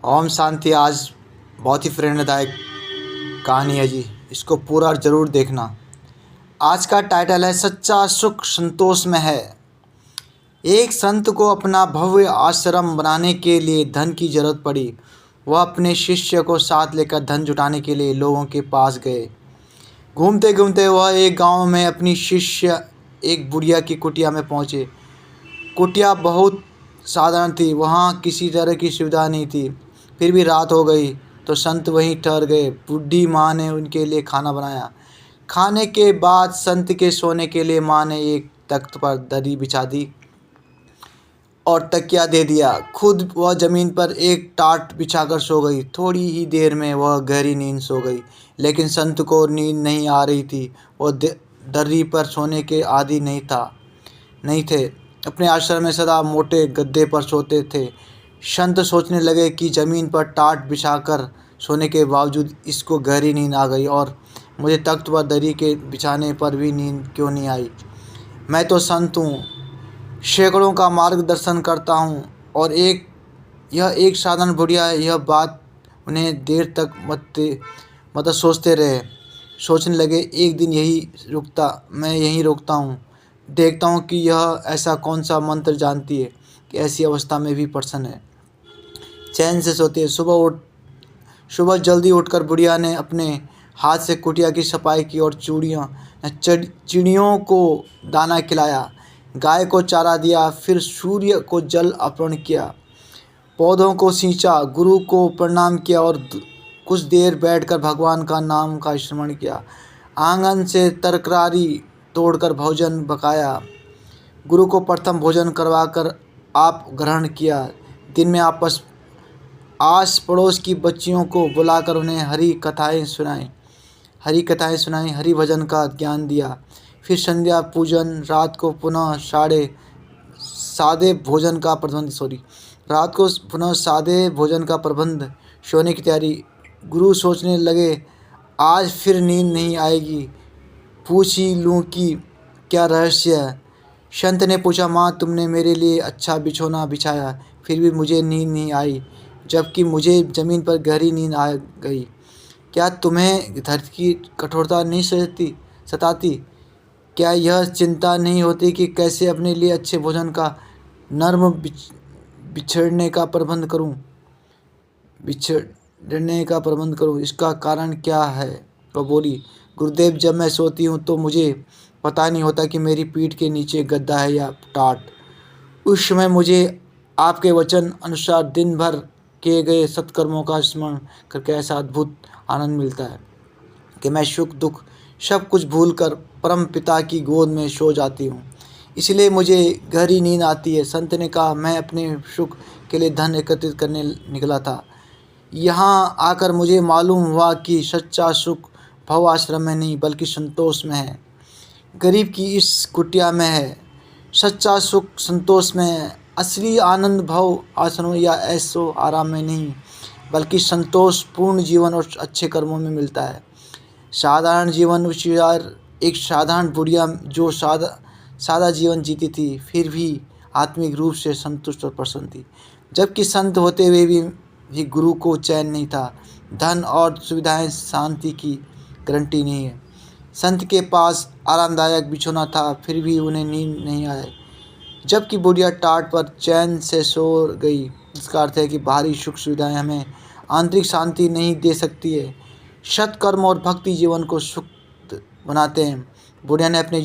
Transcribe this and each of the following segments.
ओम शांति। आज बहुत ही प्रेरणादायक कहानी है जी। इसको पूरा ज़रूर देखना। आज का टाइटल है सच्चा सुख संतोष में है। एक संत को अपना भव्य आश्रम बनाने के लिए धन की जरूरत पड़ी। वह अपने शिष्य को साथ लेकर धन जुटाने के लिए लोगों के पास गए। घूमते घूमते वह एक गांव में अपनी शिष्य एक बुढ़िया की कुटिया में पहुंचे। कुटिया बहुत साधारण थी, वहाँ किसी तरह की सुविधा नहीं थी। फिर भी रात हो गई तो संत वहीं ठहर गए। बूढ़ी माँ ने उनके लिए खाना बनाया। खाने के बाद संत के सोने के लिए माँ ने एक तख्त पर दरी बिछा दी और तकिया दे दिया। खुद वह जमीन पर एक टाट बिछाकर सो गई। थोड़ी ही देर में वह गहरी नींद सो गई, लेकिन संत को नींद नहीं आ रही थी। वह दर्री पर सोने के आदी नहीं थे। अपने आश्रम में सदा मोटे गद्दे पर सोते थे। संत सोचने लगे कि ज़मीन पर टाट बिछाकर सोने के बावजूद इसको गहरी नींद आ गई और मुझे तख्त पर दरी के बिछाने पर भी नींद क्यों नहीं आई। मैं तो संत हूँ, सैकड़ों का मार्गदर्शन करता हूँ और यह एक साधारण बुढ़िया है। यह बात उन्हें देर तक मतलब सोचते रहे। सोचने लगे, एक दिन मैं यहीं रुकता हूँ, देखता हूँ कि यह ऐसा कौन सा मंत्र जानती है कि ऐसी अवस्था में भी प्रसन्न है, चैन से सोती है। सुबह जल्दी उठकर बुढ़िया ने अपने हाथ से कुटिया की सफाई की और चिड़ियों को दाना खिलाया, गाय को चारा दिया, फिर सूर्य को जल अर्पण किया, पौधों को सींचा, गुरु को प्रणाम किया और कुछ देर बैठकर भगवान का नाम का स्मरण किया। आंगन से तरकारी तोड़कर भोजन पकाया। गुरु को प्रथम भोजन करवाकर आप ग्रहण किया। दिन में आस पड़ोस की बच्चियों को बुलाकर उन्हें हरि कथाएं सुनाई, हरि भजन का ज्ञान दिया। फिर संध्या पूजन, रात को पुनः सादे भोजन का प्रबंध, सोने की तैयारी। गुरु सोचने लगे, आज फिर नींद नहीं आएगी, पूछ ही लूँ कि क्या रहस्य है। संत ने पूछा, माँ तुमने मेरे लिए अच्छा बिछोना बिछाया, फिर भी मुझे नींद नहीं आई, जबकि मुझे ज़मीन पर गहरी नींद आ गई। क्या तुम्हें धरती की कठोरता नहीं सताती? क्या यह चिंता नहीं होती कि कैसे अपने लिए अच्छे भोजन का नर्म बिछड़ने का प्रबंध करूं? इसका कारण क्या है? तो बोली, गुरुदेव, जब मैं सोती हूँ तो मुझे पता नहीं होता कि मेरी पीठ के नीचे गद्दा है या टाट। उस समय मुझे आपके वचन अनुसार दिन भर किए गए सत्कर्मों का स्मरण करके ऐसा अद्भुत आनंद मिलता है कि मैं सुख दुख सब कुछ भूलकर परम पिता की गोद में सो जाती हूँ। इसलिए मुझे गहरी नींद आती है। संत ने कहा, मैं अपने सुख के लिए धन एकत्रित करने निकला था। यहाँ आकर मुझे मालूम हुआ कि सच्चा सुख भव आश्रम में नहीं बल्कि संतोष में है, गरीब की इस कुटिया में है। सच्चा सुख संतोष में है। असली आनंद भव आश्रम या ऐशो आराम में नहीं बल्कि संतोष पूर्ण जीवन और अच्छे कर्मों में मिलता है। साधारण जीवन एक साधारण बुढ़िया जो सादा जीवन जीती थी, फिर भी आत्मिक रूप से संतुष्ट और प्रसन्न थी। जबकि संत होते हुए भी गुरु को चैन नहीं था। धन और सुविधाएं शांति की गारंटी नहीं है। संत के पास आरामदायक बिछौना था, फिर भी उन्हें नींद नहीं आए, जबकि बुढ़िया टाट पर चैन से सो गई। इसका अर्थ है कि बाहरी सुख सुविधाएं हमें आंतरिक शांति नहीं दे सकती है। सत्कर्म और भक्ति जीवन को सुख बनाते हैं। बुढ़िया ने अपने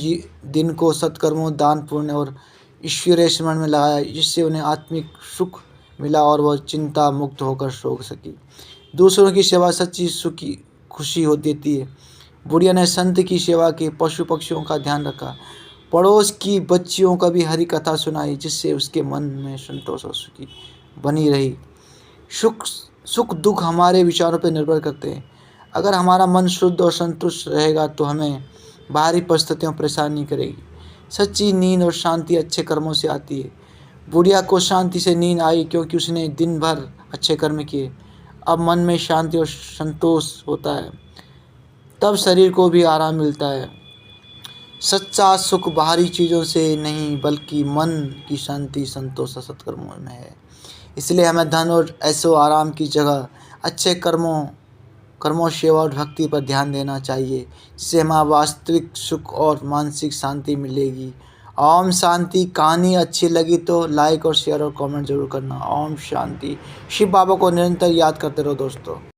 दिन को सत्कर्मों, दान, पुण्य और ईश्वरीय स्मरण में लगाया, जिससे उन्हें आत्मिक सुख मिला और वह चिंता मुक्त होकर सो सकी। दूसरों की सेवा सच्ची खुशी देती है। बुढ़िया ने संत की सेवा की, पशु पक्षियों का ध्यान रखा, पड़ोस की बच्चियों का भी हरि कथा सुनाई, जिससे उसके मन में संतोष और सुखी बनी रही। सुख दुख हमारे विचारों पर निर्भर करते हैं। अगर हमारा मन शुद्ध और संतुष्ट रहेगा तो हमें बाहरी परिस्थितियों परेशान नहीं करेगी। सच्ची नींद और शांति अच्छे कर्मों से आती है। बुढ़िया को शांति से नींद आई क्योंकि उसने दिन भर अच्छे कर्म किए। अब मन में शांति और संतोष होता है, तब शरीर को भी आराम मिलता है। सच्चा सुख बाहरी चीज़ों से नहीं बल्कि मन की शांति, संतोष और सत्कर्मों में है। इसलिए हमें धन और ऐशो आराम की जगह अच्छे कर्मों, सेवा और भक्ति पर ध्यान देना चाहिए, जिससे हमें वास्तविक सुख और मानसिक शांति मिलेगी। ओम शांति। कहानी अच्छी लगी तो लाइक और शेयर और कमेंट जरूर करना। ओम शांति। शिव बाबा को निरंतर याद करते रहो दोस्तों।